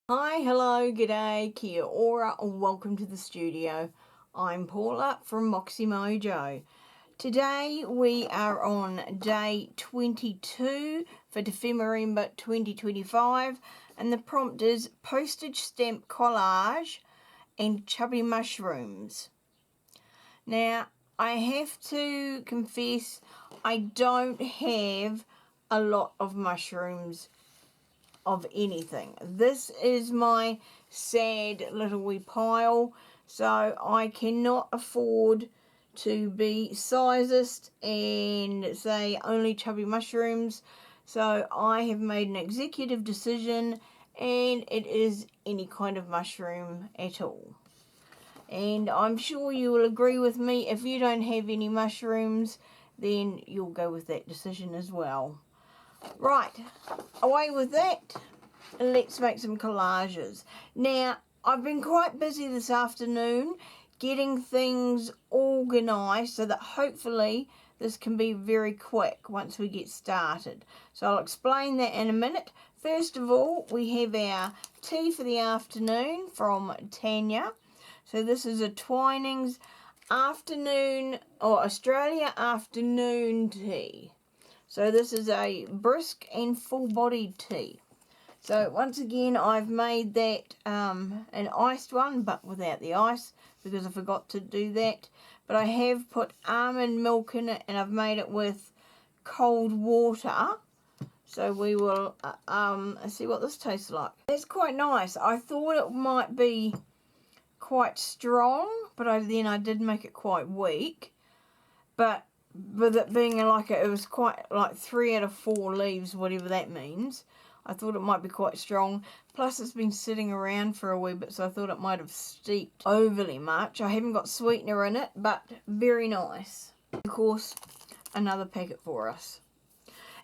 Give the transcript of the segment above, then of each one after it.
Hi, hello, g'day, kia ora, welcome to the studio. I'm Paula from MoxyMojo. Today we are on day 22 for Dephemerember 2025 and the prompt is postage stamp collage and chubby mushrooms. Now, I have to confess I don't have a lot of mushrooms of anything. This is my sad little wee pile, so I cannot afford to be sizist and say only chubby mushrooms, so I have made an executive decision and it is any kind of mushroom at all. And I'm sure you will agree with me, if you don't have any mushrooms then you'll go with that decision as well. Right, away with that, let's make some collages. Now, I've been quite busy this afternoon getting things organised so that hopefully this can be very quick once we get started. So I'll explain that in a minute. First of all, we have our tea for the afternoon from Tanja. So this is a Twinings afternoon or Australia afternoon tea. So this is a brisk and full-bodied tea. So once again I've made that an iced one but without the ice because I forgot to do that. But I have put almond milk in it and I've made it with cold water. So we will see what this tastes like. It's quite nice. I thought it might be quite strong, but then I did make it quite weak. But with it being like it was quite like 3 out of 4 leaves, whatever that means, I thought it might be quite strong. Plus it's been sitting around for a wee bit, so I thought it might have steeped overly much. I haven't got sweetener in it, but very nice. Of course, another packet for us.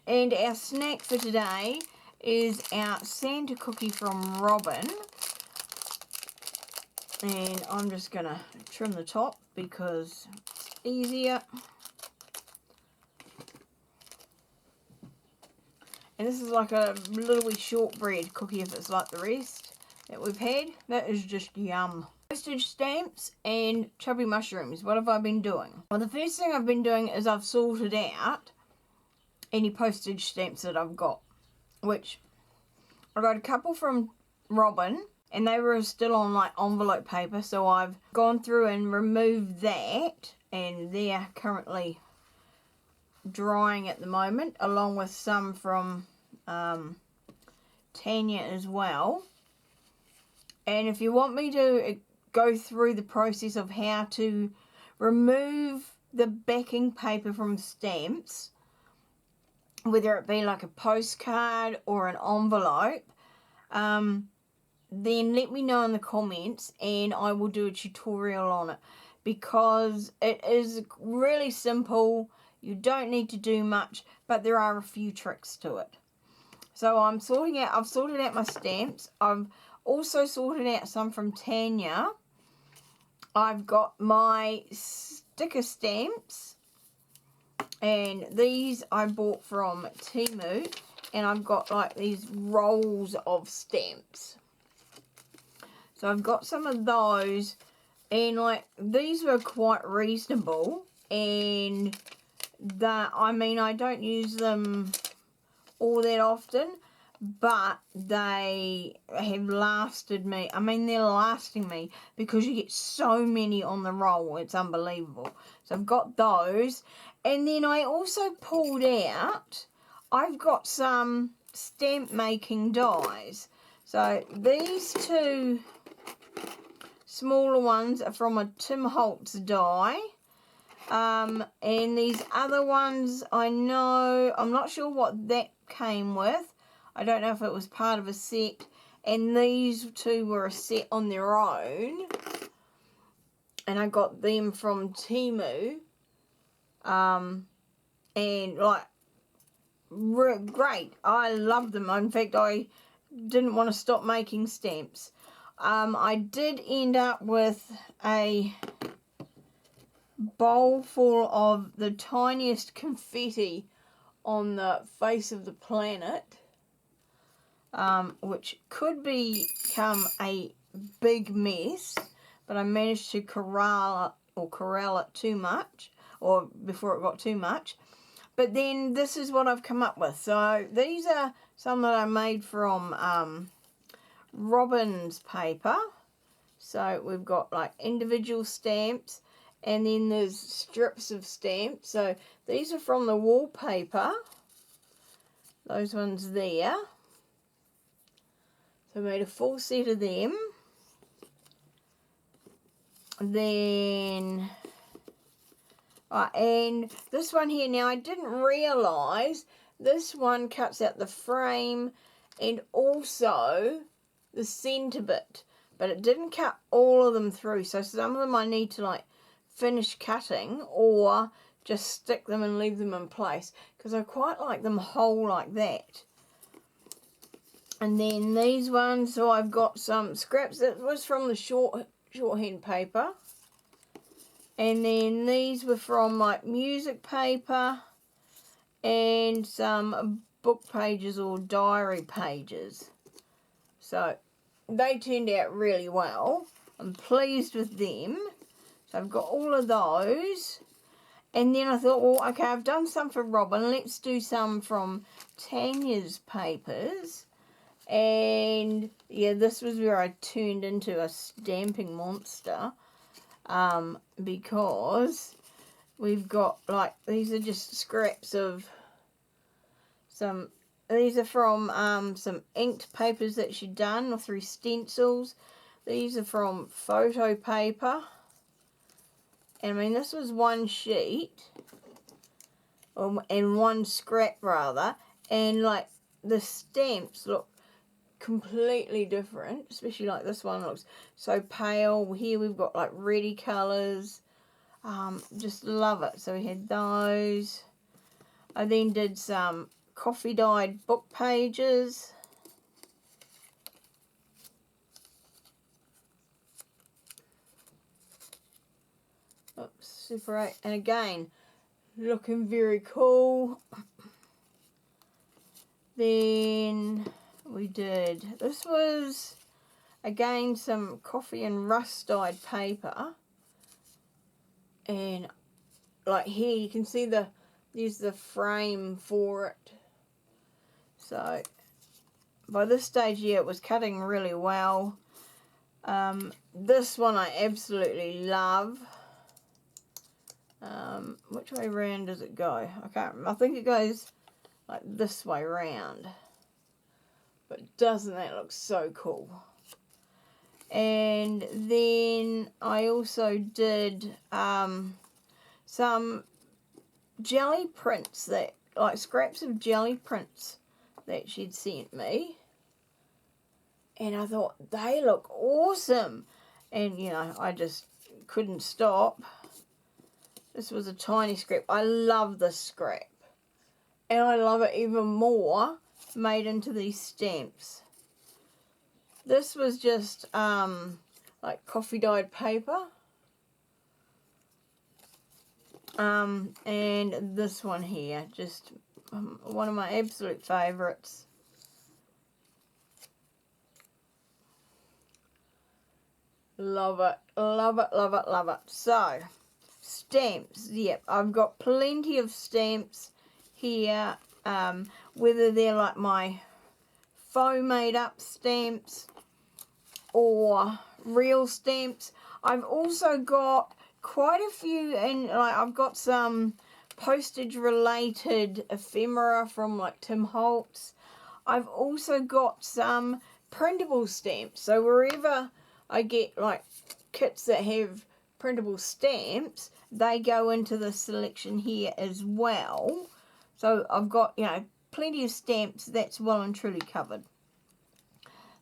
And our snack for today is our Santa cookie from Robyn. And I'm just going to trim the top because it's easier. And this is like a little wee shortbread cookie if it's like the rest that we've had. That is just yum. Postage stamps and chubby mushrooms. What have I been doing? Well, the first thing I've been doing is I've sorted out any postage stamps that I've got. Which, I got a couple from Robyn and they were still on like envelope paper. So I've gone through and removed that. And they're currently drying at the moment, along with some from Tanja as well. And if you want me to go through the process of how to remove the backing paper from stamps, whether it be like a postcard or an envelope, then let me know in the comments and I will do a tutorial on it, because it is really simple. You don't need to do much, but there are a few tricks to it. So I've sorted out my stamps. I've also sorted out some from Tanja. I've got my sticker stamps, and these I bought from Temu, and I've got like these rolls of stamps. So I've got some of those, and like these were quite reasonable, and I mean, I don't use them all that often, but they have lasted me. I mean, they're lasting me because you get so many on the roll. It's unbelievable. So I've got those. And then I also pulled out, I've got some stamp making dies. So these two smaller ones are from a Tim Holtz die. And these other ones, I'm not sure what that came with. I don't know if it was part of a set. And these two were a set on their own. And I got them from Temu. And like, great. I love them. In fact, I didn't want to stop making stamps. I did end up with a bowl full of the tiniest confetti on the face of the planet. which could become a big mess, but I managed to corral it too much, or before it got too much. But then this is what I've come up with. So these are some that I made from Robyn's paper. So we've got like individual stamps, and then there's strips of stamps. So these are from the wallpaper, those ones there. So I made a full set of them. Then and this one here, now I didn't realise this one cuts out the frame and also the centre bit, but it didn't cut all of them through, so some of them I need to like finish cutting or just stick them and leave them in place, because I quite like them whole like that. And then these ones, so I've got some scraps that was from the shorthand paper. And then these were from like music paper and some book pages or diary pages. So they turned out really well. I'm pleased with them. So I've got all of those. And then I thought, well, okay, I've done some for Robyn. Let's do some from Tanya's papers. And yeah, this was where I turned into a stamping monster. Because we've got like, these are just scraps of these are from some inked papers that she'd done, or through stencils. These are from photo paper. And I mean, this was one sheet, and one scrap rather, and like the stamps look completely different, especially like this one looks so pale. Here we've got like reddy colours. Just love it. So we had those. I then did some coffee dyed book pages. Oops, Super 8. And again, looking very cool. Then we did, this was again some coffee and rust dyed paper, and like here you can see there's the frame for it. So by this stage, yeah, it was cutting really well. This one I absolutely love. Which way round does it go? I can't remember. I think it goes like this way round. But doesn't that look so cool? And then I also did some jelly prints, that like scraps of jelly prints that she'd sent me. And I thought, they look awesome. And, you know, I just couldn't stop. This was a tiny scrap. I love this scrap. And I love it even more made into these stamps. This was just like coffee dyed paper. And this one here, just one of my absolute favourites. Love it, love it, love it, love it. So, stamps, yep, I've got plenty of stamps here, whether they're like my faux made up stamps or real stamps. I've also got quite a few, and like I've got some postage related ephemera from like Tim Holtz. I've also got some printable stamps, so wherever I get like kits that have printable stamps, they go into the selection here as well. So I've got, you know, plenty of stamps. That's well and truly covered.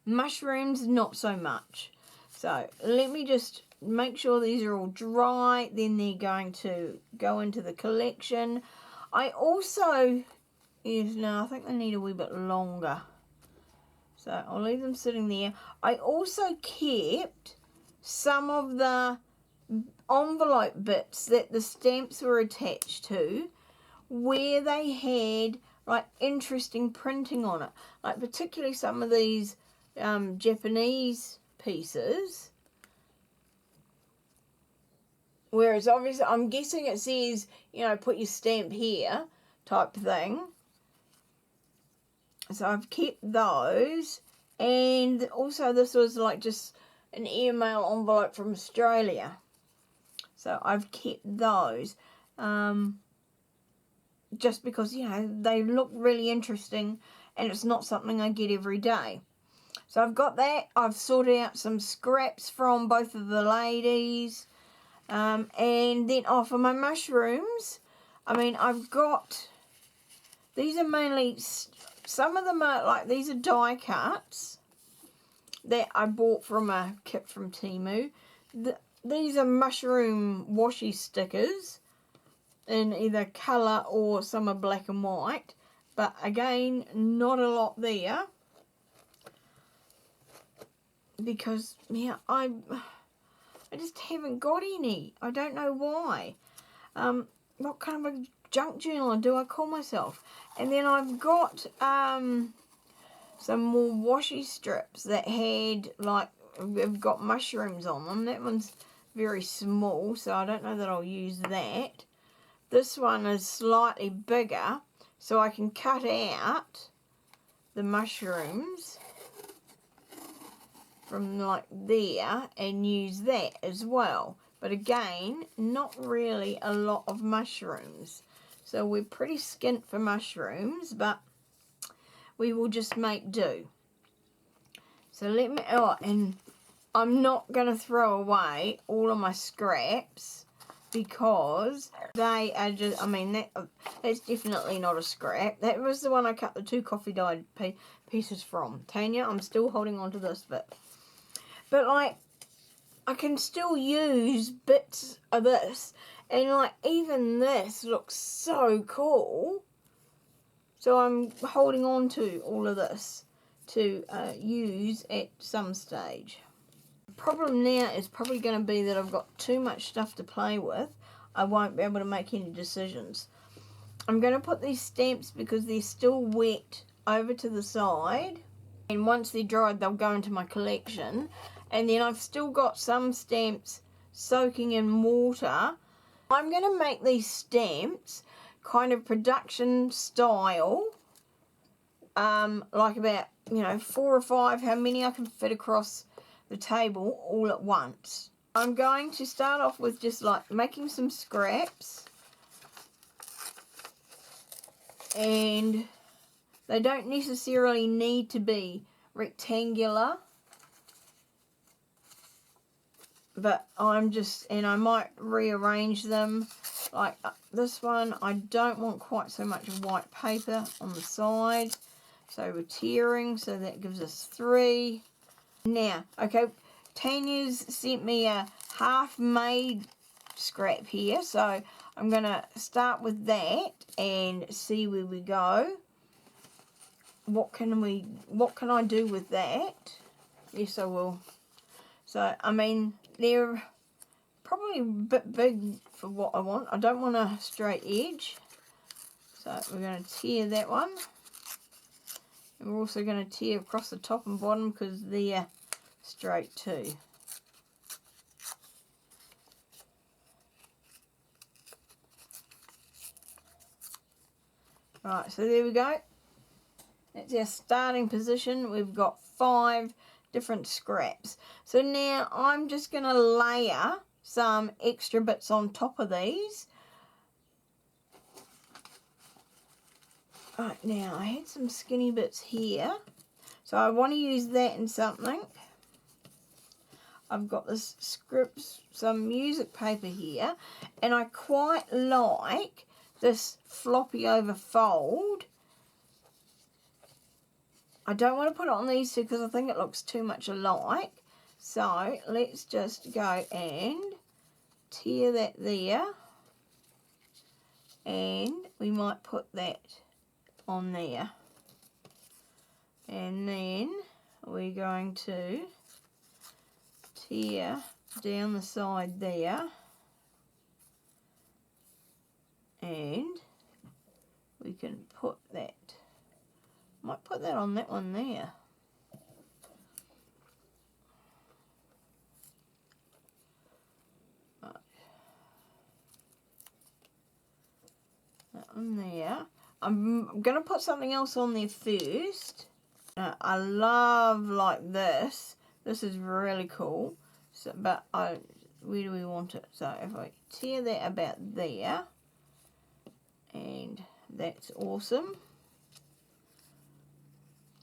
Mushrooms, not so much. So let me just make sure these are all dry. Then they're going to go into the collection. I also, no, I think they need a wee bit longer. So I'll leave them sitting there. I also kept some of the envelope bits that the stamps were attached to, where they had like interesting printing on it, like particularly some of these Japanese pieces. Whereas obviously I'm guessing it says, you know, put your stamp here type thing. So I've kept those. And also this was like just an email envelope from Australia. So I've kept those. Just because, you know, they look really interesting and it's not something I get every day. So I've got that. I've sorted out some scraps from both of the ladies. And then, for my mushrooms, I mean, I've got, these are mainly, some of them are like, these are die cuts that I bought from a kit from Temu. These are mushroom washi stickers in either colour or some are black and white. But again, not a lot there. Because, yeah, I just haven't got any. I don't know why. What kind of a junk journaler do I call myself? And then I've got some more washi strips that had, like, have got mushrooms on them. That one's very small, so I don't know that I'll use that. This one is slightly bigger, so I can cut out the mushrooms from like there and use that as well. But again, not really a lot of mushrooms. So we're pretty skint for mushrooms, but we will just make do. So let me, and I'm not going to throw away all of my scraps because they are just, I mean, that's definitely not a scrap. That was the one I cut the 2 coffee dyed pieces from. Tanya, I'm still holding on to this bit. But, like, I can still use bits of this. And, like, even this looks so cool. So I'm holding on to all of this to use at some stage. The problem now is probably going to be that I've got too much stuff to play with. I won't be able to make any decisions. I'm going to put these stamps, because they're still wet, over to the side. And once they're dried, they'll go into my collection. And then I've still got some stamps soaking in water. I'm going to make these stamps kind of production style. Like about, you know, 4 or 5, how many I can fit across the table all at once. I'm going to start off with just like making some scraps. And they don't necessarily need to be rectangular. But I'm just, and I might rearrange them. Like this one, I don't want quite so much white paper on the side. So we're tearing, so that gives us 3. Now, okay, Tanya's sent me a half-made scrap here. So I'm going to start with that and see where we go. What can I do with that? Yes, I will. So, I mean, they're probably a bit big for what I want. I don't want a straight edge. So, we're going to tear that one. And we're also going to tear across the top and bottom because they're straight too. Right, so there we go. That's our starting position. We've got 5 different scraps. So now I'm just going to layer some extra bits on top of these. Right, now I had some skinny bits here. So I want to use that in something. I've got this script, some music paper here. And I quite like this floppy over fold. I don't want to put it on these two because I think it looks too much alike. So let's just go and tear that there. And we might put that on there. And then we're going to tear down the side there. And we can put that put that on that one there. Right. That one there. I'm going to put something else on there first. I love like this. This is really cool. So, but where do we want it? So if I tear that about there, and that's awesome.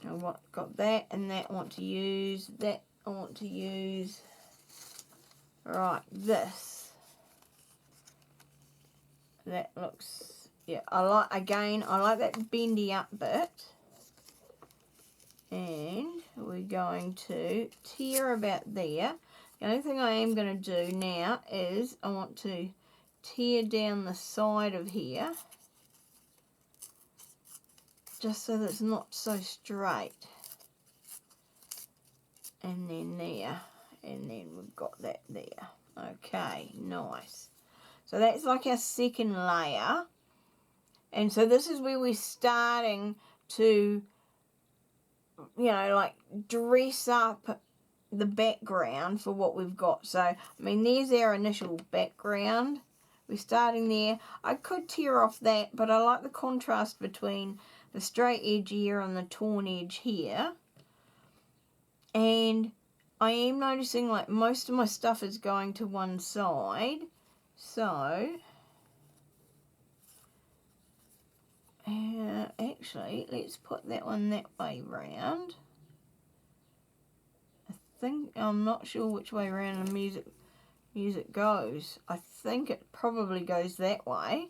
I got that and that I want to use. That I want to use. Right, this. That looks, yeah, I like that bendy up bit. And we're going to tear about there. The only thing I am going to do now is I want to tear down the side of here, just so that it's not so straight. And then there, and then we've got that there. Okay, nice. So that's like our second layer. And so this is where we're starting to, you know, like dress up the background for what we've got. So, I mean, there's our initial background. We're starting there. I could tear off that, but I like the contrast between the straight edge here and the torn edge here. And I am noticing like most of my stuff is going to one side. So, actually, let's put that one that way round. I'm not sure which way around the music goes. I think it probably goes that way.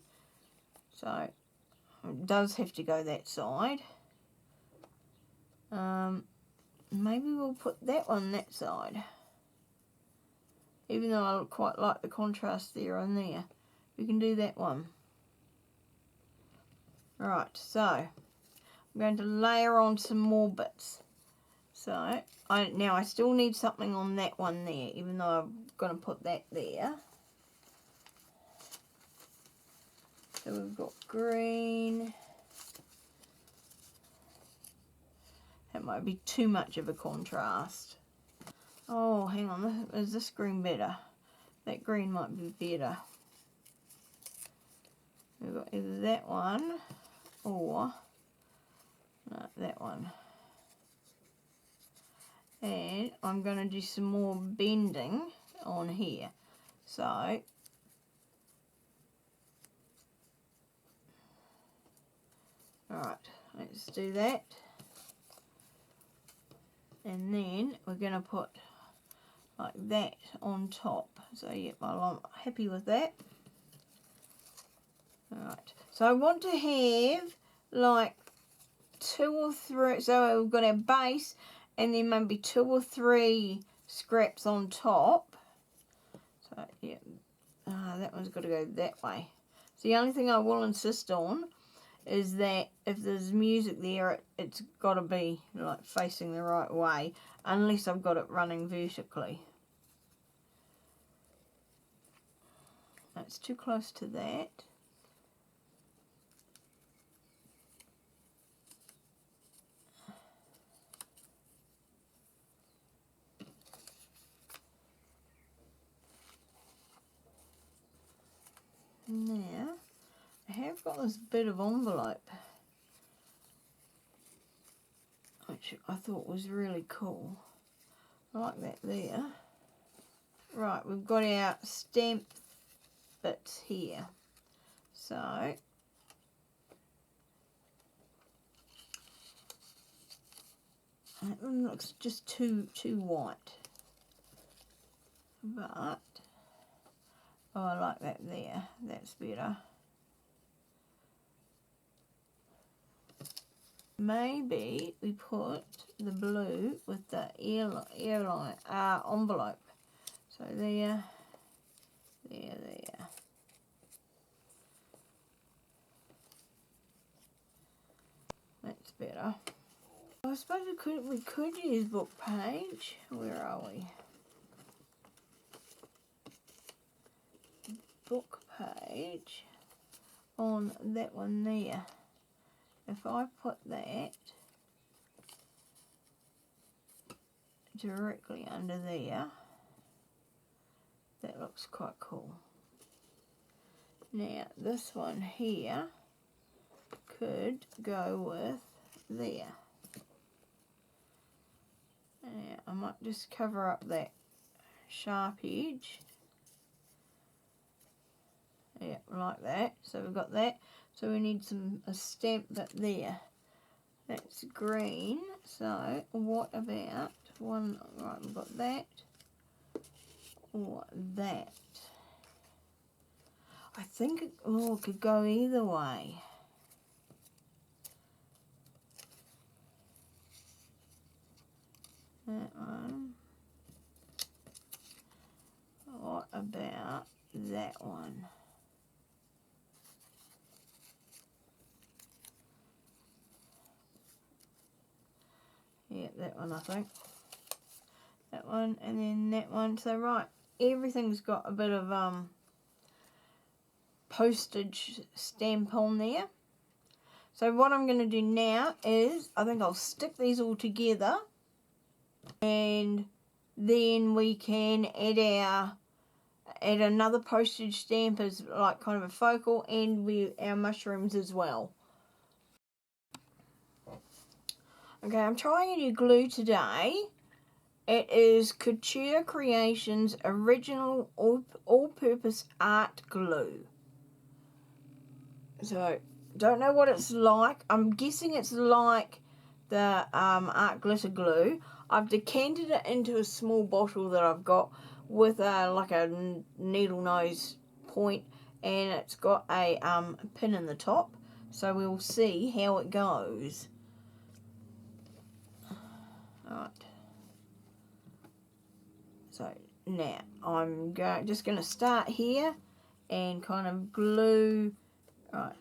So it does have to go that side. Maybe we'll put that one that side. Even though I quite like the contrast there and there. We can do that one. Right, so I'm going to layer on some more bits. So now I still need something on that one there, even though I'm going to put that there. So we've got green. That might be too much of a contrast. Oh, hang on, is this green better? That green might be better. We've got either that one or that one. And I'm going to do some more bending on here. So, alright, let's do that. And then we're going to put like that on top. So, yeah, I'm happy with that. Alright, so I want to have like 2 or 3, so we've got our base and then maybe 2 or 3 scraps on top. So yeah, that one's got to go that way. So the only thing I will insist on is that if there's music there, it's got to be like facing the right way, unless I've got it running vertically. That's too close to that. Now, I have got this bit of envelope, which I thought was really cool. I like that there. Right, we've got our stamp bits here. So, that one looks just too white. But, oh, I like that there. That's better. Maybe we put the blue with the airline envelope. So there. That's better. I suppose we could use book page. Where are we? Book page on that one there. If I put that directly under there. That looks quite cool. Now this one here could go with there. Now I might just cover up that sharp edge. Yeah, like that. So we've got that. So we need a stamp bit there. That's green. So what about one? Right, we've got that or that. I think it could go either way. That one. What about that one? Yeah, that one I think. That one and then that one. So right, everything's got a bit of postage stamp on there. So what I'm going to do now is I think I'll stick these all together and then we can add another postage stamp as like kind of a focal, and our mushrooms as well. Okay, I'm trying a new glue today. It is Couture Creations Original All-Purpose Art Glue. So, don't know what it's like. I'm guessing it's like the art glitter glue. I've decanted it into a small bottle that I've got with like a needle nose point, and it's got a pin in the top. So we'll see how it goes. Alright. So now I'm just going to start here and kind of glue. Right.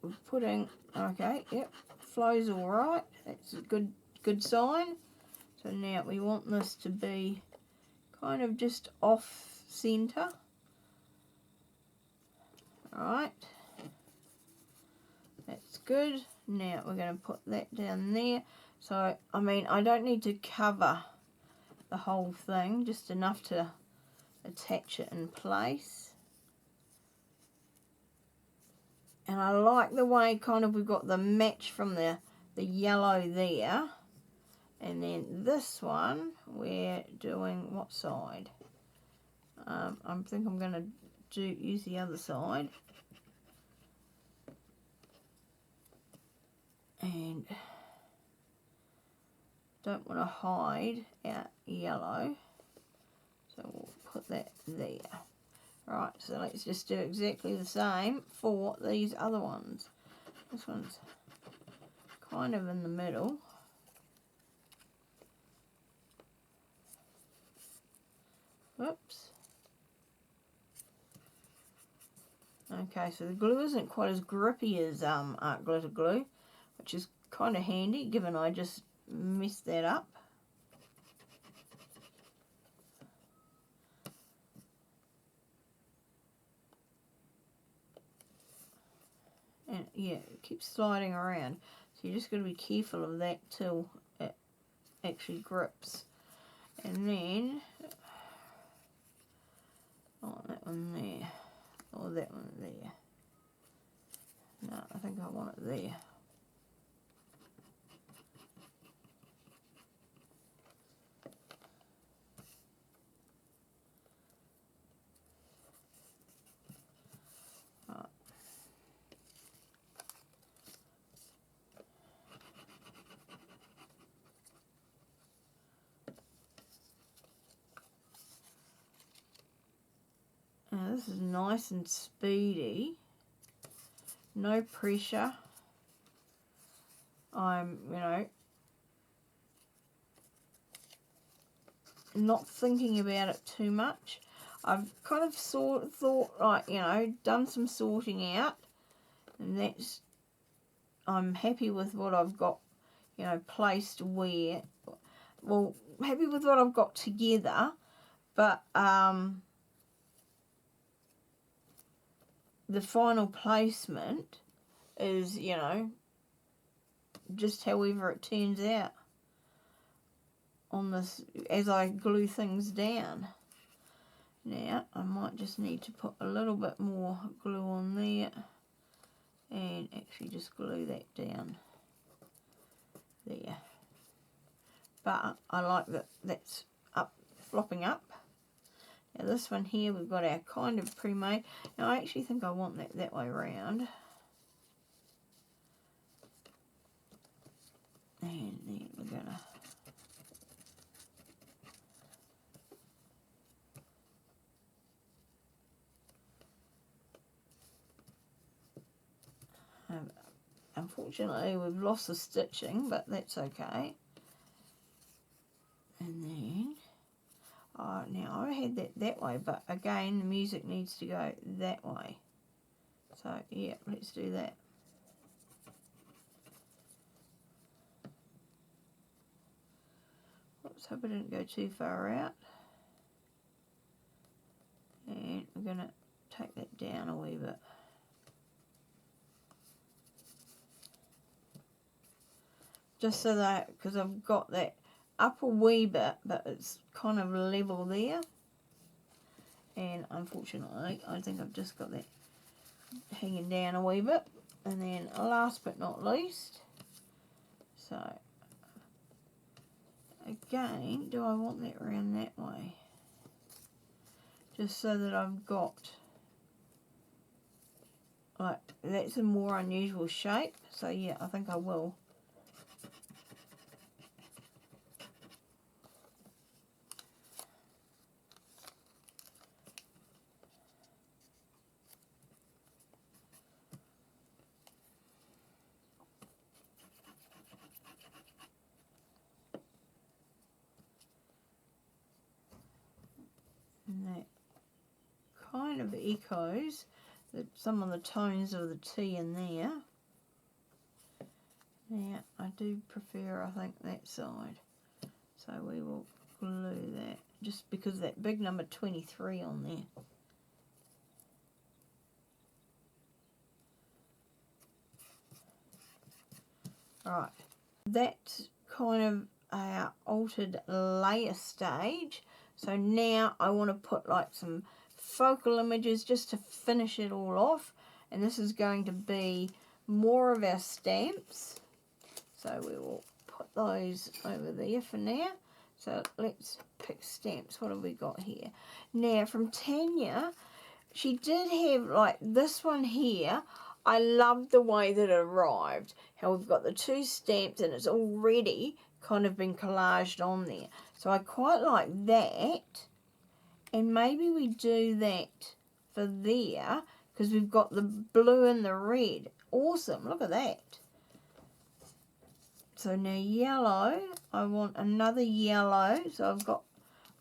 We're putting, okay, yep, flows all right. That's a good sign. So now we want this to be kind of just off center. Alright, that's good. Now we're going to put that down there. So, I mean, I don't need to cover the whole thing, just enough to attach it in place. And I like the way kind of we've got the match from the yellow there. And then this one, we're doing what side? I think I'm going to use the other side. And don't want to hide our yellow. So we'll put that there. Right, so let's just do exactly the same for these other ones. This one's kind of in the middle. Whoops. Okay, so the glue isn't quite as grippy as art glitter glue, which is kind of handy given I just messed that up. And yeah, it keeps sliding around. So you just got to be careful of that till it actually grips. And then, oh, that one there. Or that one there. No, I think I want it there. Now this is nice and speedy, no pressure. I'm, not thinking about it too much. I've kind of thought, like, done some sorting out, and that's, I'm happy with what I've got, placed where, well, happy with what I've got together, but, the final placement is, just however it turns out. on this as I glue things down. Now I might just need to put a little bit more glue on there and actually just glue that down there. But I like that that's up, flopping up. Now this one here, we've got our kind of pre-made. Now I actually think I want that way around. And then we're gonna unfortunately we've lost the stitching, but that's okay. And then now I had that way, but again the music needs to go that way. So yeah, let's do that. Oops, hope I didn't go too far out. And we're going to take that down a wee bit. Just so that, because I've got that up a wee bit, but it's kind of level there. And unfortunately, I think I've just got that hanging down a wee bit. And then last but not least, so again, do I want that around that way? Just so that I've got, like, that's a more unusual shape. So yeah, I think I will. And that kind of echoes some of the tones of the T in there. Now, I do prefer, I think, that side. So we will glue that, just because of that big number 23 on there. Alright, that's kind of our altered layer stage. So now I want to put like some focal images just to finish it all off. And this is going to be more of our stamps. So we will put those over there for now. So let's pick stamps. What have we got here? Now from Tanja, she did have like this one here. I love the way that it arrived. How we've got the two stamps and it's already kind of been collaged on there. So I quite like that. And maybe we do that for there because we've got the blue and the red. Awesome, look at that. So now yellow, I want another yellow. So I've got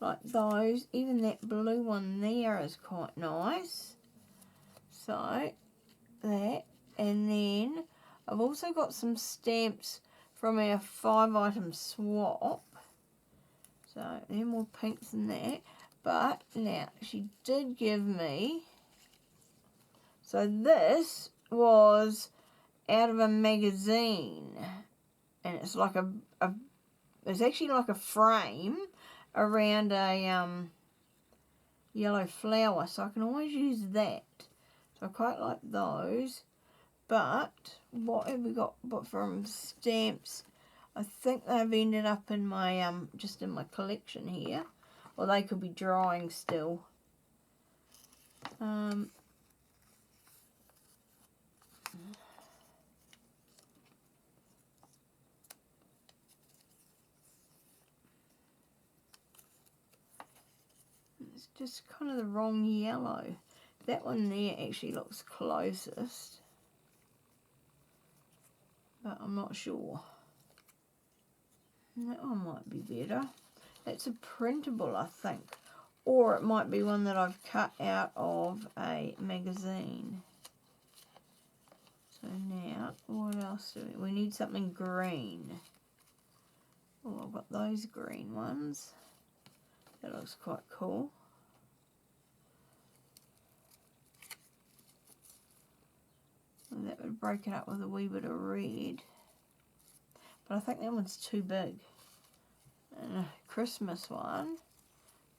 like those. Even that blue one there is quite nice. So that. And then I've also got some stamps from our 5-item swap. So they're more pinks than that. But now she did give me, so this was out of a magazine. And it's like it's actually like a frame around a yellow flower. So I can always use that. So I quite like those. But what have we got from stamps? I think they've ended up in my just in my collection here, or they could be drying still. It's just kind of the wrong yellow. That one there actually looks closest, but I'm not sure. That one might be better. That's a printable, I think. Or it might be one that I've cut out of a magazine. So now, what else do we need? Something green. Oh, I've got those green ones. That looks quite cool. And that would break it up with a wee bit of red. But I think that one's too big. and a Christmas one.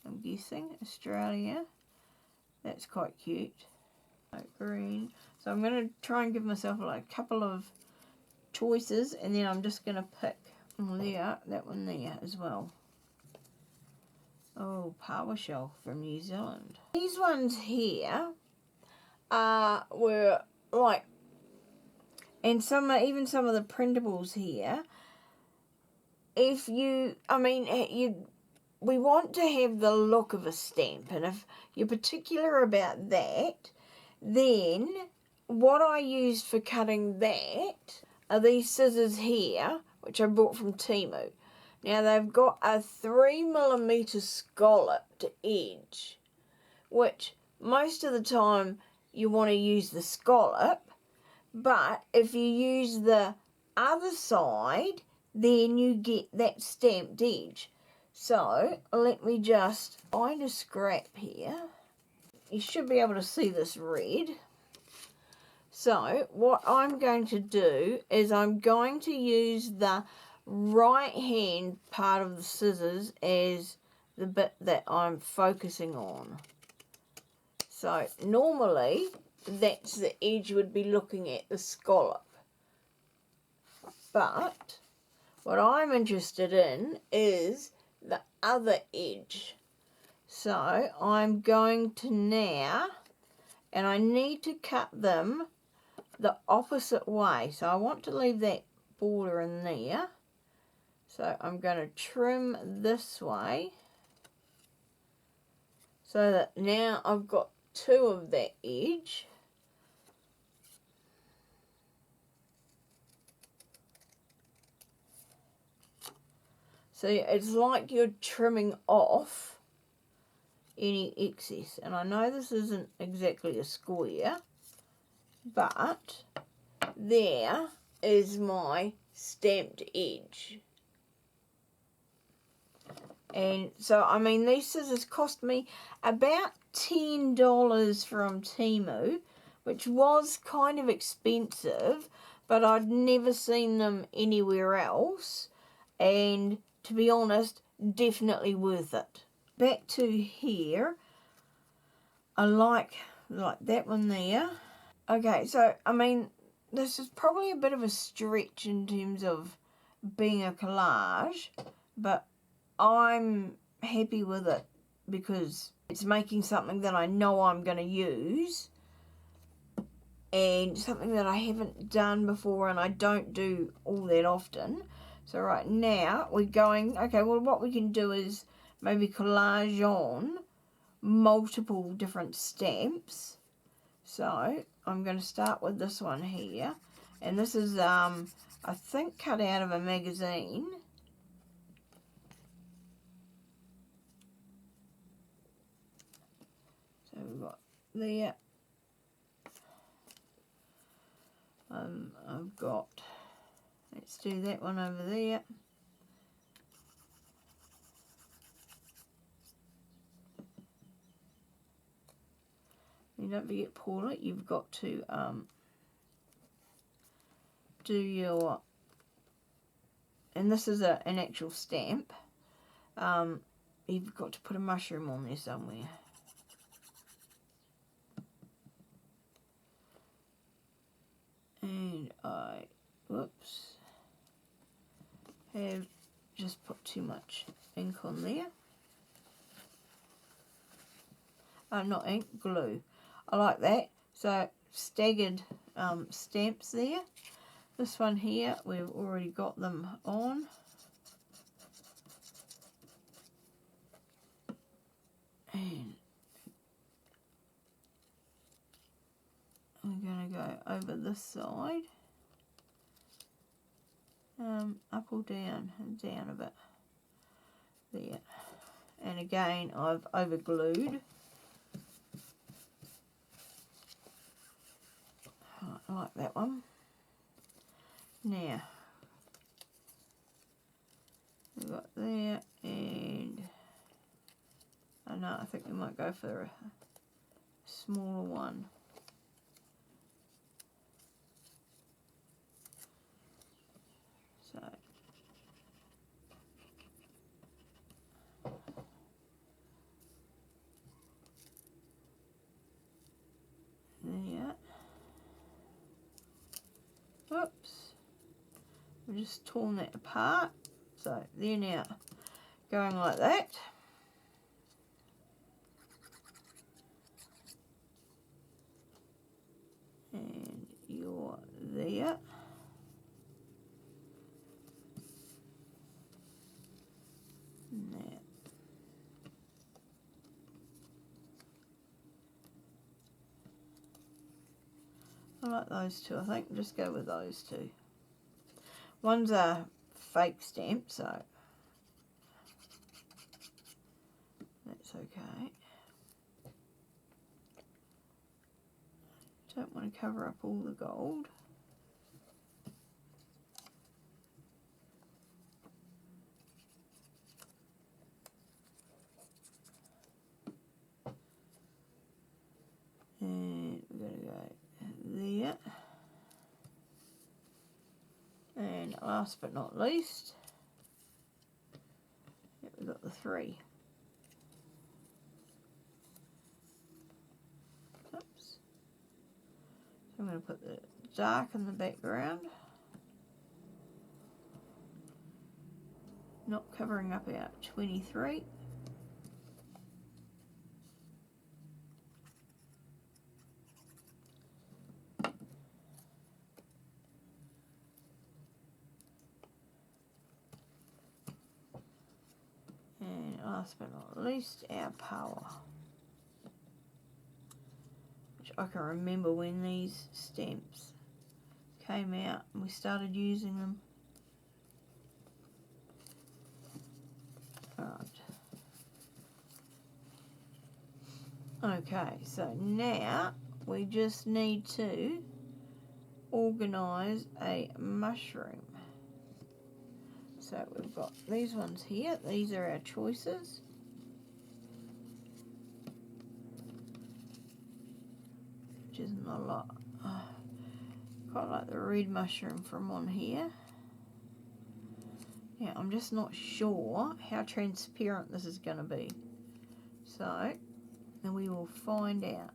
I'm guessing Australia. That's quite cute. Like green. So I'm going to try and give myself like a couple of choices, and then I'm just going to pick that one there as well. Oh, power shelf from New Zealand. These ones here were like, and even some of the printables here. If you, we want to have the look of a stamp, and if you're particular about that, then what I used for cutting that are these scissors here, which I bought from Temu. Now they've got a 3mm scalloped edge, which most of the time you want to use the scallop, but if you use the other side, then you get that stamped edge. So let me just find a scrap here. You should be able to see this red. So what I'm going to do is I'm going to use the right hand part of the scissors as the bit that I'm focusing on. So normally that's the edge would be looking at the scallop. But what I'm interested in is the other edge. So I'm going to now, and I need to cut them the opposite way. So I want to leave that border in there. So I'm going to trim this way, so that now I've got two of that edge. So it's like you're trimming off any excess. And I know this isn't exactly a square, but there is my stamped edge. And so, I mean, these scissors cost me about $10 from Temu, which was kind of expensive, but I'd never seen them anywhere else. And to be honest, definitely worth it. Back to here, I like that one there. Okay, so, I mean, this is probably a bit of a stretch in terms of being a collage, but I'm happy with it because it's making something that I know I'm going to use, and something that I haven't done before and I don't do all that often. So right now we're going, okay, well what we can do is maybe collage on multiple different stamps. So I'm going to start with this one here, and this is I think cut out of a magazine. So we've got there. I've got, let's do that one over there. And don't forget, Paula, you've got to do your, and this is an actual stamp, you've got to put a mushroom on there somewhere. And I, whoops, have just put too much ink on there. Not ink, glue. I like that. So staggered stamps there. This one here, we've already got them on. And I'm going to go over this side. Up or down? Down a bit. There. And again, I've over glued. I like that one. Now, we've got there, and I know, I think we might go for a smaller one. So, I've just torn that apart. So they're now going like that. And you're there. Now. I like those two, I think. Just go with those two. One's a fake stamp, so that's okay. Don't want to cover up all the gold. And we're going to go there. And last but not least, we've got the 3. Oops. So I'm going to put the dark in the background, not covering up our 23. And last but not least, our power. Which I can remember when these stamps came out and we started using them. Alright. Okay, so now we just need to organise a mushroom. So we've got these ones here. These are our choices. Which isn't a lot. Quite like the red mushroom from on here. Yeah, I'm just not sure how transparent this is going to be. So, then we will find out.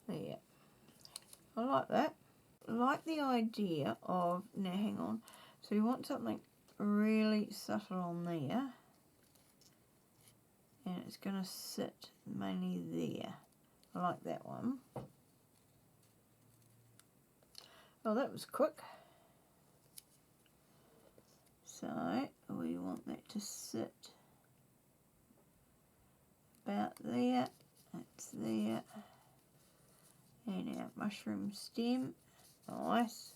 There. I like that. I like the idea of, now hang on, so we want something really subtle on there, and it's going to sit mainly there. I like that one. Well, that was quick. So we want that to sit about there. That's there. And our mushroom stem. Nice.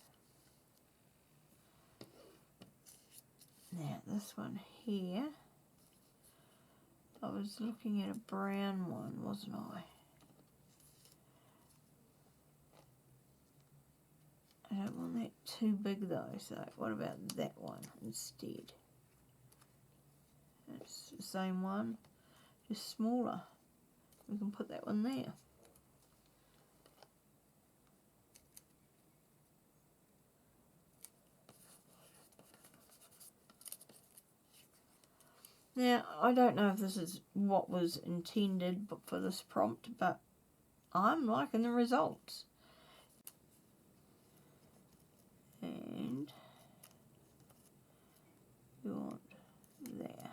Now this one here, I was looking at a brown one, wasn't I? I don't want that too big though, so what about that one instead? It's the same one, just smaller. We can put that one there. Now, I don't know if this is what was intended for this prompt, but I'm liking the results. And you want there.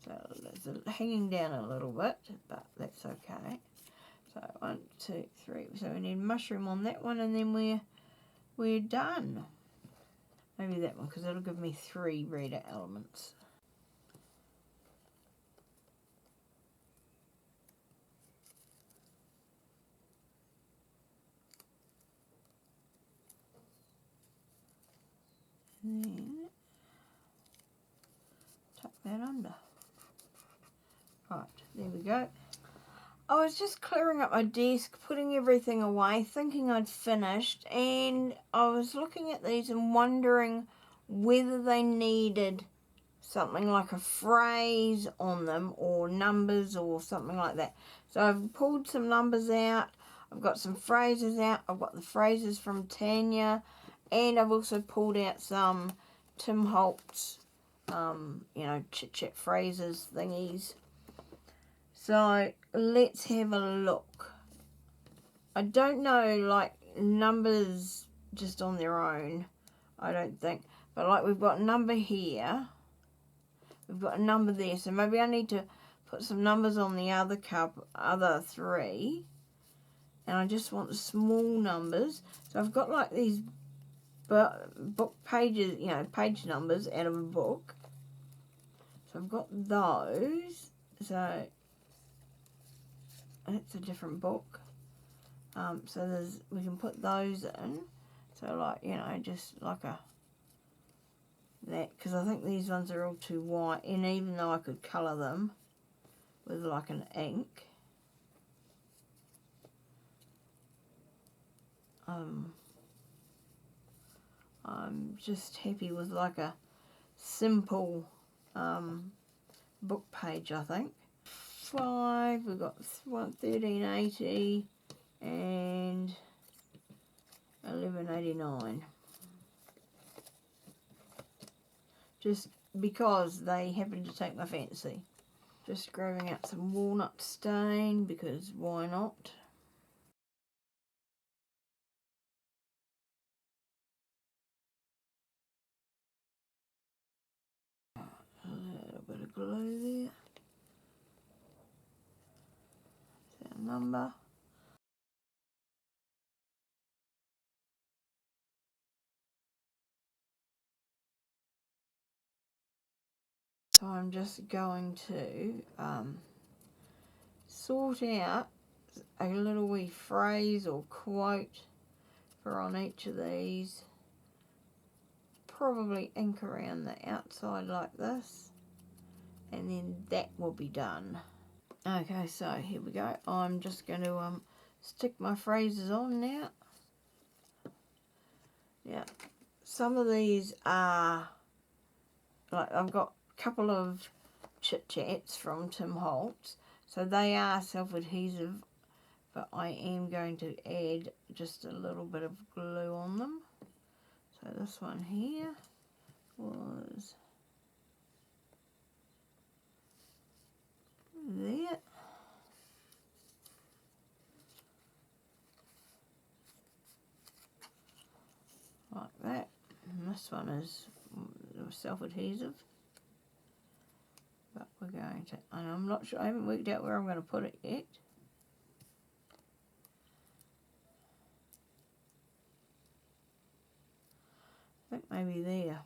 So it's hanging down a little bit, but that's okay. So 1, 2, 3. So we need mushroom on that one, and then we're done. Maybe that one, because it'll give me 3 redder elements. And then tuck that under. Right, there we go. I was just clearing up my desk, putting everything away, thinking I'd finished, and I was looking at these and wondering whether they needed something like a phrase on them or numbers or something like that. So I've pulled some numbers out, I've got some phrases out, I've got the phrases from Tanja And I've also pulled out some Tim Holtz, you know, chit-chat phrases thingies. So let's have a look. I don't know, like, numbers just on their own, I don't think. But, like, we've got a number here. We've got a number there. So maybe I need to put some numbers on the other three. And I just want the small numbers. So I've got, like, these book pages, you know, page numbers out of a book. So I've got those. So it's a different book. So we can put those in. So, like, you know, just like that, because I think these ones are all too white, and even though I could colour them with like an ink, I'm just happy with like a simple book page, I think. 5, we've got 1380 and 1189. Just because they happen to take my fancy. Just grabbing out some walnut stain, because why not? A little bit of glue there. That's our number. So I'm just going to sort out a little wee phrase or quote for on each of these. Probably ink around the outside like this, and then that will be done. Okay, so here we go. I'm just going to stick my phrases on now. Yeah, some of these are, like, I've got a couple of chit chats from Tim Holtz, so they are self-adhesive, but I am going to add just a little bit of glue on them. So this one here was there. Like that. And this one is self-adhesive. But we're going to, and I'm not sure, I haven't worked out where I'm going to put it yet. I think maybe there.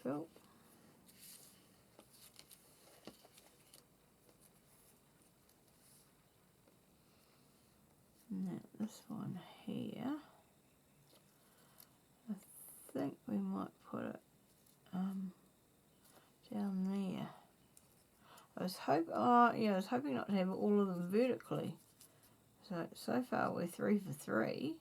Cool. Now this one here, I think we might put it down there. I was hoping not to have all of them vertically. So far we're 3 for 3.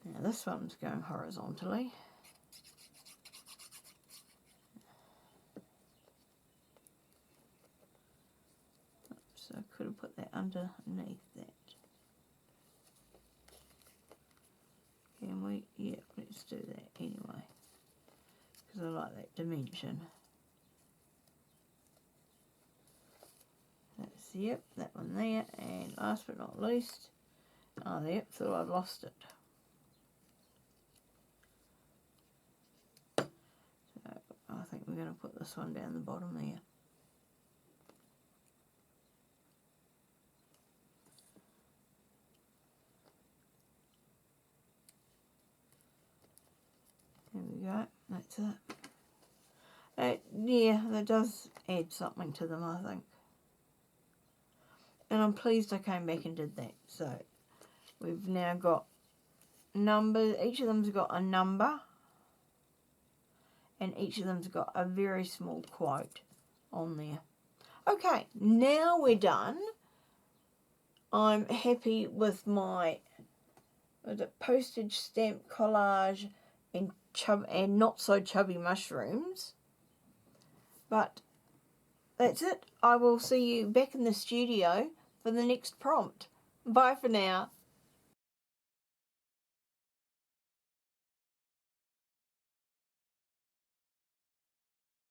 Now this one's going horizontally. So I could have put that underneath that. Can we? Yeah, let's do that anyway, because I like that dimension. That's, yep, that one there. And last but not least, oh, yep, thought I'd lost it. So I think we're going to put this one down the bottom there. There we go, that's it. Yeah, that does add something to them, I think. And I'm pleased I came back and did that. So we've now got numbers, each of them's got a number, and each of them's got a very small quote on there. Okay, now we're done. I'm happy with my postage stamp collage and not so chubby mushrooms. But that's it. I will see you back in the studio for the next prompt. Bye for now.